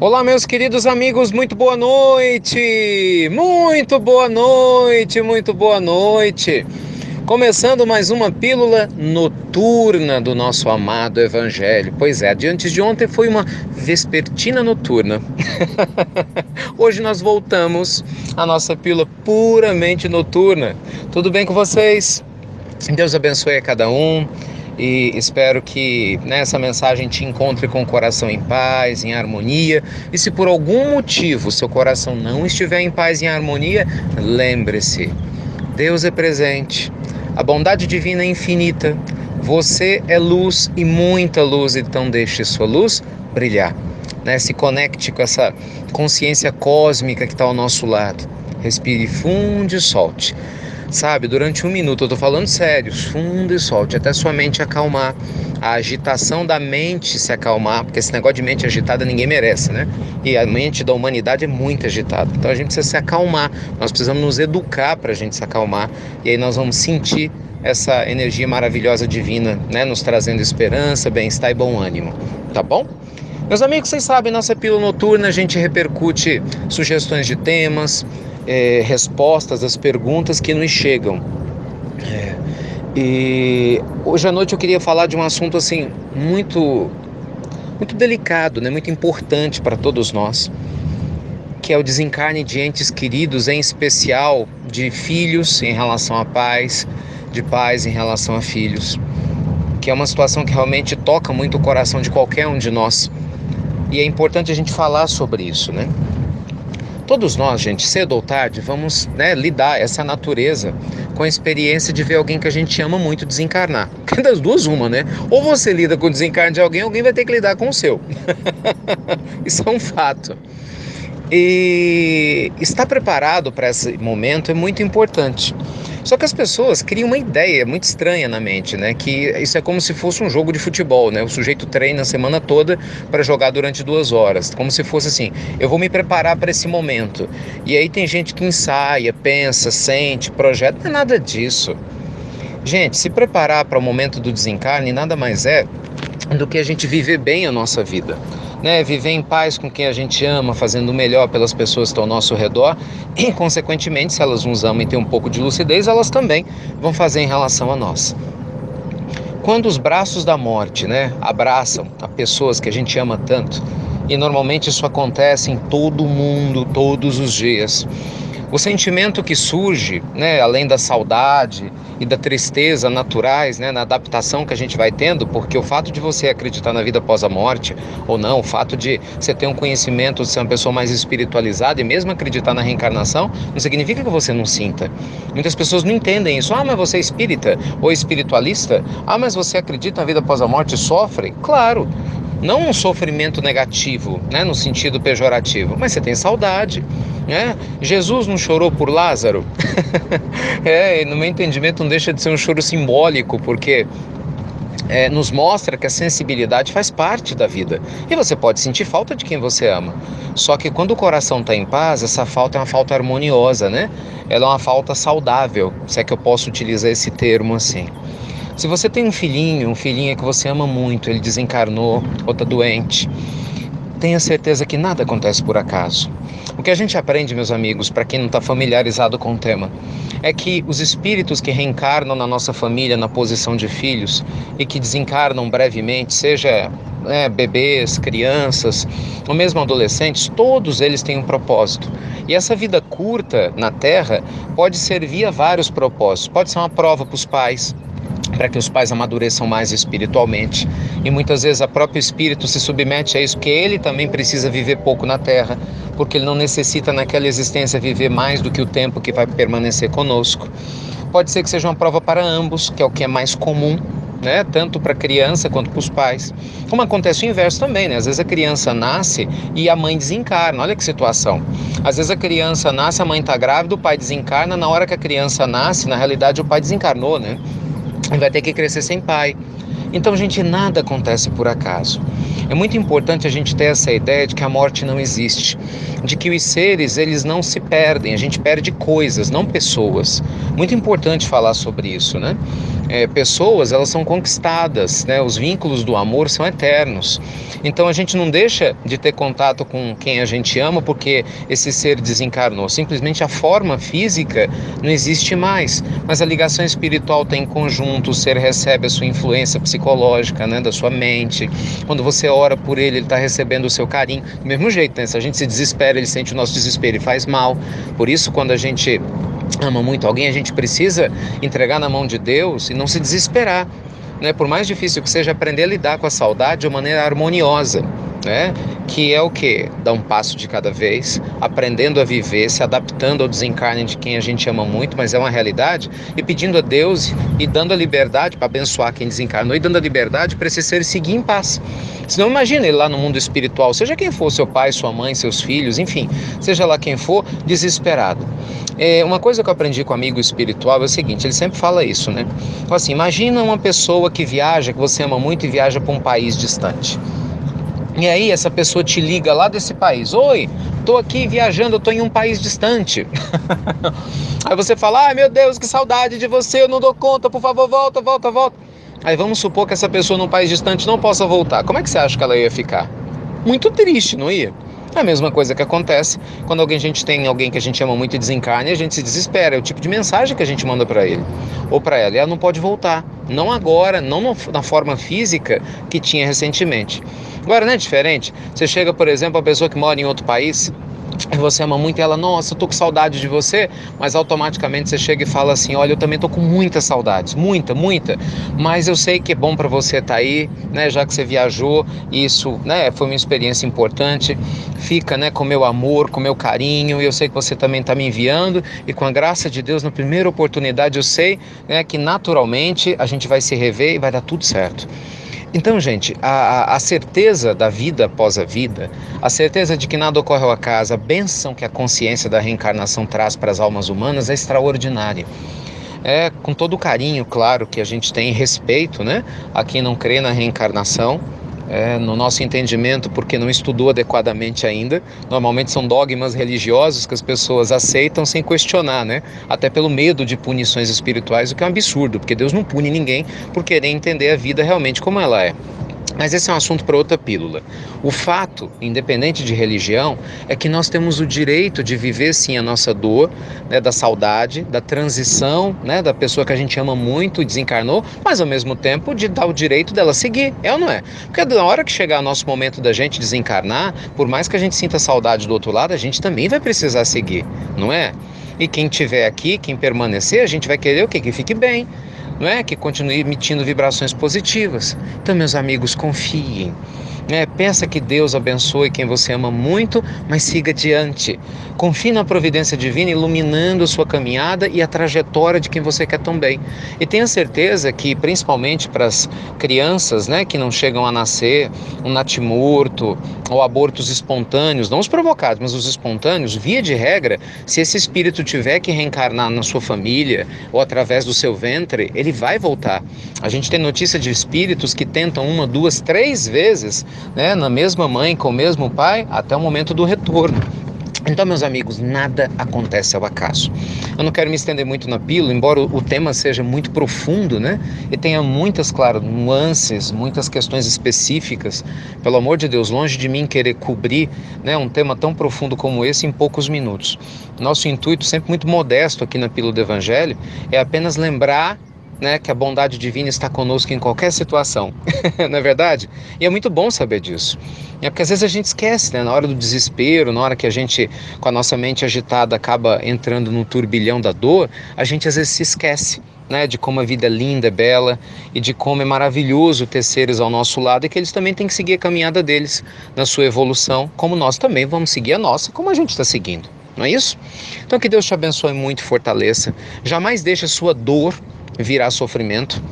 Olá, meus queridos amigos, muito boa noite! Muito boa noite, muito boa noite! Começando mais uma pílula noturna do nosso amado Evangelho. Pois é, diante de ontem foi uma vespertina noturna. Hoje nós voltamos à nossa pílula puramente noturna. Tudo bem com vocês? Deus abençoe a cada um. E espero que nessa mensagem te encontre com o coração em paz, em harmonia. E se por algum motivo seu coração não estiver em paz e em harmonia, lembre-se, Deus é presente, a bondade divina é infinita, você é luz e muita luz, então deixe sua luz brilhar. Se conecte com essa consciência cósmica que está ao nosso lado. Respire fundo e solte. Sabe, durante um minuto, eu tô falando sério, fundo e solte, até sua mente acalmar, a agitação da mente se acalmar, porque esse negócio de mente agitada ninguém merece, né? E a mente da humanidade é muito agitada, então a gente precisa se acalmar, nós precisamos nos educar para a gente se acalmar, e aí nós vamos sentir essa energia maravilhosa divina, né? Nos trazendo esperança, bem-estar e bom ânimo, tá bom? Meus amigos, vocês sabem, nossa pílula noturna a gente repercute sugestões de temas, respostas às perguntas que nos chegam. E hoje à noite eu queria falar de um assunto assim muito, muito delicado, né? Muito importante para todos nós, que é o desencarne de entes queridos, em especial de filhos em relação a pais, de pais em relação a filhos, que é uma situação que realmente toca muito o coração de qualquer um de nós. E é importante a gente falar sobre isso, né? Todos nós, gente, cedo ou tarde, vamos, lidar, essa natureza, com a experiência de ver alguém que a gente ama muito desencarnar. Das duas, uma, né? Ou você lida com o desencarne de alguém, alguém vai ter que lidar com o seu. Isso é um fato. E estar preparado para esse momento é muito importante. Só que as pessoas criam uma ideia muito estranha na mente, né? Que isso é como se fosse um jogo de futebol, né? O sujeito treina a semana toda para jogar durante 2 horas. Como se fosse assim, eu vou me preparar para esse momento. E aí tem gente que ensaia, pensa, sente, projeta. Não é nada disso. Gente, se preparar para o momento do desencarne nada mais é do que a gente viver bem a nossa vida. Viver em paz com quem a gente ama, fazendo o melhor pelas pessoas que estão ao nosso redor e, consequentemente, se elas nos amam e têm um pouco de lucidez, elas também vão fazer em relação a nós. Quando os braços da morte, abraçam a pessoas que a gente ama tanto, e normalmente isso acontece em todo mundo, todos os dias, o sentimento que surge, além da saudade e da tristeza naturais, na adaptação que a gente vai tendo, porque o fato de você acreditar na vida após a morte ou não, o fato de você ter um conhecimento, de ser uma pessoa mais espiritualizada e mesmo acreditar na reencarnação, não significa que você não sinta. Muitas pessoas não entendem isso. Mas você é espírita ou espiritualista? Mas você acredita na vida após a morte e sofre? Claro. Não um sofrimento negativo, no sentido pejorativo, mas você tem saudade. Jesus não chorou por Lázaro? No meu entendimento não deixa de ser um choro simbólico, porque nos mostra que a sensibilidade faz parte da vida. E você pode sentir falta de quem você ama. Só que quando o coração está em paz, essa falta é uma falta harmoniosa, Ela é uma falta saudável, se é que eu posso utilizar esse termo assim. Se você tem um filhinho que você ama muito, ele desencarnou ou está doente, tenha certeza que nada acontece por acaso. O que a gente aprende, meus amigos, para quem não está familiarizado com o tema, é que os espíritos que reencarnam na nossa família na posição de filhos e que desencarnam brevemente, seja bebês, crianças ou mesmo adolescentes, todos eles têm um propósito. E essa vida curta na Terra pode servir a vários propósitos. Pode ser uma prova para os pais, para que os pais amadureçam mais espiritualmente, e muitas vezes o próprio espírito se submete a isso, que ele também precisa viver pouco na Terra, porque ele não necessita naquela existência viver mais do que o tempo que vai permanecer conosco. Pode ser que seja uma prova para ambos, que é o que é mais comum, tanto para a criança quanto para os pais. Como acontece o inverso também, Às vezes a criança nasce e a mãe desencarna. Olha que situação. Às vezes a criança nasce, a mãe está grávida, o pai desencarna. Na hora que a criança nasce, na realidade o pai desencarnou, e vai ter que crescer sem pai. Então, gente, nada acontece por acaso. É muito importante a gente ter essa ideia de que a morte não existe, de que os seres, eles não se perdem, a gente perde coisas, não pessoas. Muito importante falar sobre isso, pessoas, elas são conquistadas, né? Os vínculos do amor são eternos. Então a gente não deixa de ter contato com quem a gente ama porque esse ser desencarnou. Simplesmente a forma física não existe mais, mas a ligação espiritual está em conjunto. O ser recebe a sua influência psicológica, né, da sua mente. Quando você ora por ele, ele está recebendo o seu carinho. Do mesmo jeito, né? Se a gente se desespera, ele sente o nosso desespero e faz mal. Por isso, quando a gente ama muito alguém, a gente precisa entregar na mão de Deus e não se desesperar, né? Por mais difícil que seja, aprender a lidar com a saudade de uma maneira harmoniosa, né? Que é o quê? Dar um passo de cada vez, aprendendo a viver, se adaptando ao desencarne de quem a gente ama muito, mas é uma realidade, e pedindo a Deus e dando a liberdade para abençoar quem desencarnou e dando a liberdade para esse ser seguir em paz. Senão imagina ele lá no mundo espiritual, seja quem for, seu pai, sua mãe, seus filhos, enfim, seja lá quem for, desesperado. Uma coisa que eu aprendi com um amigo espiritual é o seguinte, ele sempre fala isso, né? Então, assim, imagina uma pessoa que viaja, que você ama muito e viaja para um país distante. E aí essa pessoa te liga lá desse país. Oi, tô aqui viajando, eu tô em um país distante. Aí você fala, ai meu Deus, que saudade de você, eu não dou conta, por favor, volta, volta, volta. Aí vamos supor que essa pessoa num país distante não possa voltar. Como é que você acha que ela ia ficar? Muito triste, não ia? É a mesma coisa que acontece quando a gente tem alguém que a gente ama muito e desencarna e a gente se desespera. É o tipo de mensagem que a gente manda para ele ou para ela. E ela não pode voltar. Não agora, não na forma física que tinha recentemente. Agora não é diferente? Você chega, por exemplo, a pessoa que mora em outro país e você ama muito e ela, nossa, eu tô com saudade de você, mas automaticamente você chega e fala assim, olha, eu também tô com muitas saudades, muita, mas eu sei que é bom para você estar aí, né, já que você viajou, isso, né, foi uma experiência importante, fica, né, com meu amor, com meu carinho, e eu sei que você também tá me enviando, e com a graça de Deus, na primeira oportunidade, eu sei, né, que naturalmente a gente vai se rever e vai dar tudo certo. Então, gente, a certeza da vida após a vida, a certeza de que nada ocorre ao acaso, a bênção que a consciência da reencarnação traz para as almas humanas é extraordinária. É com todo o carinho, claro, que a gente tem respeito, né, a quem não crê na reencarnação, no nosso entendimento, porque não estudou adequadamente ainda. Normalmente são dogmas religiosos que as pessoas aceitam sem questionar, né? Até pelo medo de punições espirituais, o que é um absurdo, porque Deus não pune ninguém por querer entender a vida realmente como ela é. Mas esse é um assunto para outra pílula. O fato, independente de religião, é que nós temos o direito de viver sim a nossa dor, né, da saudade, da transição, né, da pessoa que a gente ama muito e desencarnou, mas ao mesmo tempo de dar o direito dela seguir, é ou não é? Porque na hora que chegar o nosso momento da gente desencarnar, por mais que a gente sinta saudade do outro lado, a gente também vai precisar seguir, não é? E quem estiver aqui, quem permanecer, a gente vai querer o quê? Que fique bem, não é? Que continue emitindo vibrações positivas. Então, meus amigos, confiem. Peça que Deus abençoe quem você ama muito, mas siga adiante. Confie na providência divina iluminando sua caminhada e a trajetória de quem você quer tão bem. E tenha certeza que, principalmente para as crianças, né, que não chegam a nascer, um natimorto ou abortos espontâneos, não os provocados, mas os espontâneos, via de regra, se esse espírito tiver que reencarnar na sua família ou através do seu ventre, ele vai voltar. A gente tem notícia de espíritos que tentam 1, 2, 3 vezes, né, na mesma mãe, com o mesmo pai, até o momento do retorno. Então, meus amigos, nada acontece ao acaso. Eu não quero me estender muito na pílula, embora o tema seja muito profundo, né? E tenha muitas, claro, nuances, muitas questões específicas. Pelo amor de Deus, longe de mim querer cobrir, né, um tema tão profundo como esse em poucos minutos. Nosso intuito, sempre muito modesto aqui na Pílula do Evangelho, é apenas lembrar, né, que a bondade divina está conosco em qualquer situação, não é verdade? E é muito bom saber disso. Porque às vezes a gente esquece, né, na hora do desespero, na hora que a gente, com a nossa mente agitada, acaba entrando no turbilhão da dor, a gente às vezes se esquece, né, de como a vida é linda, é bela e de como é maravilhoso ter seres ao nosso lado e que eles também têm que seguir a caminhada deles na sua evolução, como nós também vamos seguir a nossa, como a gente está seguindo, não é isso? Então que Deus te abençoe muito e fortaleça. Jamais deixe a sua dor virar sofrimento.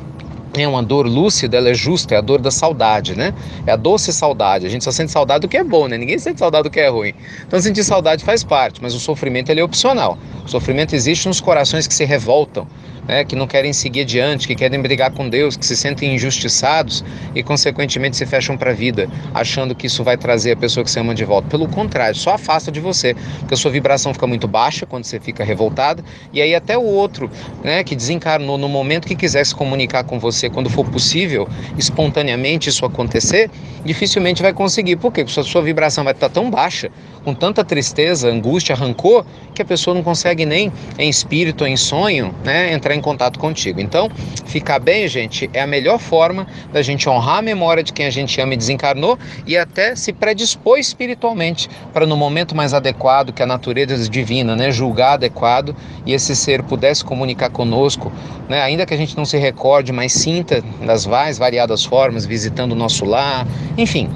É uma dor lúcida, ela é justa, é a dor da saudade, né? É a doce saudade. A gente só sente saudade do que é bom, né? Ninguém sente saudade do que é ruim. Então sentir saudade faz parte, mas o sofrimento ele é opcional. O sofrimento existe nos corações que se revoltam, né, que não querem seguir adiante, que querem brigar com Deus, que se sentem injustiçados e, consequentemente, se fecham para a vida, achando que isso vai trazer a pessoa que você ama de volta. Pelo contrário, só afasta de você, porque a sua vibração fica muito baixa quando você fica revoltado, e aí até o outro, né, que desencarnou no momento que quiser se comunicar com você, quando for possível, espontaneamente isso acontecer, dificilmente vai conseguir. Por quê? Porque a sua vibração vai estar tão baixa, com tanta tristeza, angústia, rancor, que a pessoa não consegue nem em espírito, em sonho, né, entrar em contato contigo. Então, ficar bem, gente, é a melhor forma da gente honrar a memória de quem a gente ama e desencarnou, e até se predispor espiritualmente para, no momento mais adequado, que a natureza divina, né, julgar adequado, e esse ser pudesse comunicar conosco, né, ainda que a gente não se recorde, mas sinta das mais variadas formas, visitando o nosso lar, enfim,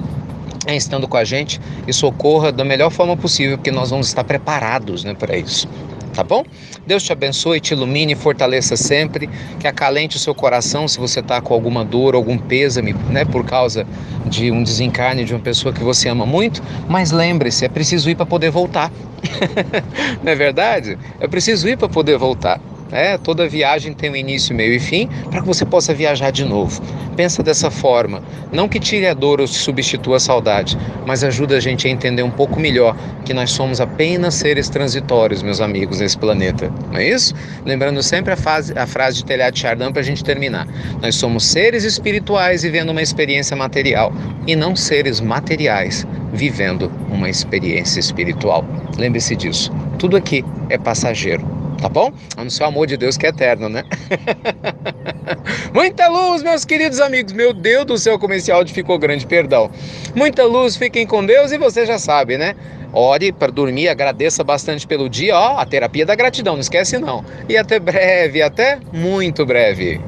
estando com a gente, e socorra da melhor forma possível, porque nós vamos estar preparados, né, para isso. Tá bom? Deus te abençoe, te ilumine, fortaleça sempre, que acalente o seu coração se você está com alguma dor, algum pêsame, né, por causa de um desencarne de uma pessoa que você ama muito, mas lembre-se, é preciso ir para poder voltar. Não é verdade? É preciso ir para poder voltar. Toda viagem tem um início, meio e fim, para que você possa viajar de novo. Pensa dessa forma, não que tire a dor ou substitua a saudade, mas ajuda a gente a entender um pouco melhor que nós somos apenas seres transitórios, meus amigos, nesse planeta, não é isso? Lembrando sempre a frase de Teilhard de Chardin para a gente terminar. Nós somos seres espirituais vivendo uma experiência material e não seres materiais vivendo uma experiência espiritual. Lembre-se disso, tudo aqui é passageiro. Tá bom? No seu amor de Deus que é eterno, né? Muita luz, meus queridos amigos. Meu Deus do céu, como esse áudio ficou grande, perdão. Muita luz, fiquem com Deus e você já sabe, né? Ore para dormir, agradeça bastante pelo dia. A terapia da gratidão, não esquece não. E até breve, até muito breve.